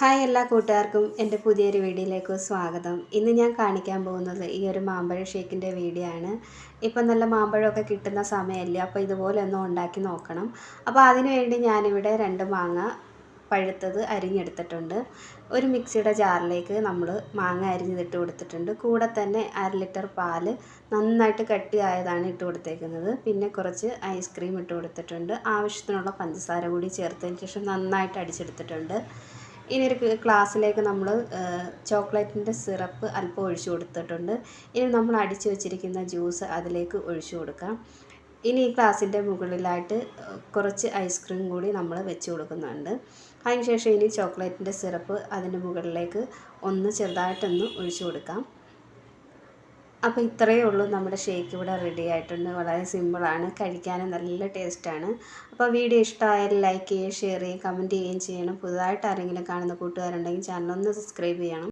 Hi എല്ലാ കൂട്ടുകാർക്കും എൻ്റെ പുതിയൊരു വീഡിയോയിലേക്ക് സ്വാഗതം. ഇന്ന് ഞാൻ കാണിക്കാൻ പോകുന്നത് ഈ ഒരു മാമ്പഴ ഷേക്കിൻ്റെ വീഡിയോ ആണ്. ഇപ്പം നല്ല മാമ്പഴമൊക്കെ കിട്ടുന്ന സമയമല്ലേ, അപ്പോൾ ഇതുപോലെ ഒന്ന് ഉണ്ടാക്കി നോക്കണം. അപ്പോൾ അതിനു വേണ്ടി ഞാനിവിടെ 2 മാങ്ങ പഴുത്തത് അരിഞ്ഞെടുത്തിട്ടുണ്ട്. ഒരു മിക്സിയുടെ ജാറിലേക്ക് നമ്മൾ മാങ്ങ അരിഞ്ഞിട്ട് കൊടുത്തിട്ടുണ്ട്. കൂടെ തന്നെ 1/2 ലിറ്റർ പാല് നന്നായിട്ട് കട്ടിയായതാണ് ഇട്ട് കൊടുത്തേക്കുന്നത്. പിന്നെ കുറച്ച് ഐസ്ക്രീം ഇട്ട് കൊടുത്തിട്ടുണ്ട്. ആവശ്യത്തിനുള്ള പഞ്ചസാര കൂടി ചേർത്തതിന് ശേഷം നന്നായിട്ട് അടിച്ചെടുത്തിട്ടുണ്ട്. ഇനി ഒരു ഗ്ലാസ്സിലേക്ക് നമ്മൾ ചോക്ലേറ്റിൻ്റെ സിറപ്പ് അല്പം ഒഴിച്ചു കൊടുത്തിട്ടുണ്ട്. ഇനി നമ്മൾ അടിച്ചു വെച്ചിരിക്കുന്ന ജ്യൂസ് അതിലേക്ക് ഒഴിച്ചു കൊടുക്കാം. ഇനി ഈ ഗ്ലാസിൻ്റെ മുകളിലായിട്ട് കുറച്ച് ഐസ്ക്രീം കൂടി നമ്മൾ വെച്ച് കൊടുക്കുന്നുണ്ട്. അതിനുശേഷം ഇനി ചോക്ലേറ്റിൻ്റെ സിറപ്പ് അതിൻ്റെ മുകളിലേക്ക് ഒന്ന് ചെറുതായിട്ടൊന്ന് ഒഴിച്ചു കൊടുക്കാം. അപ്പോൾ ഇത്രയേ ഉള്ളൂ, നമ്മുടെ ഷേക്ക് ഇവിടെ റെഡി ആയിട്ടുണ്ട്. വളരെ സിമ്പിളാണ്, കഴിക്കാനും നല്ല ടേസ്റ്റാണ്. അപ്പോൾ വീഡിയോ ഇഷ്ടമായാൽ ലൈക്ക് ചെയ്യുകയും ഷെയർ ചെയ്യുകയും കമൻറ്റ് ചെയ്യുകയും ചെയ്യണം. പുതുതായിട്ട് ആരെങ്കിലും കാണുന്ന കൂട്ടുകാരുണ്ടെങ്കിൽ ചാനൽ ഒന്ന് സബ്സ്ക്രൈബ് ചെയ്യണം.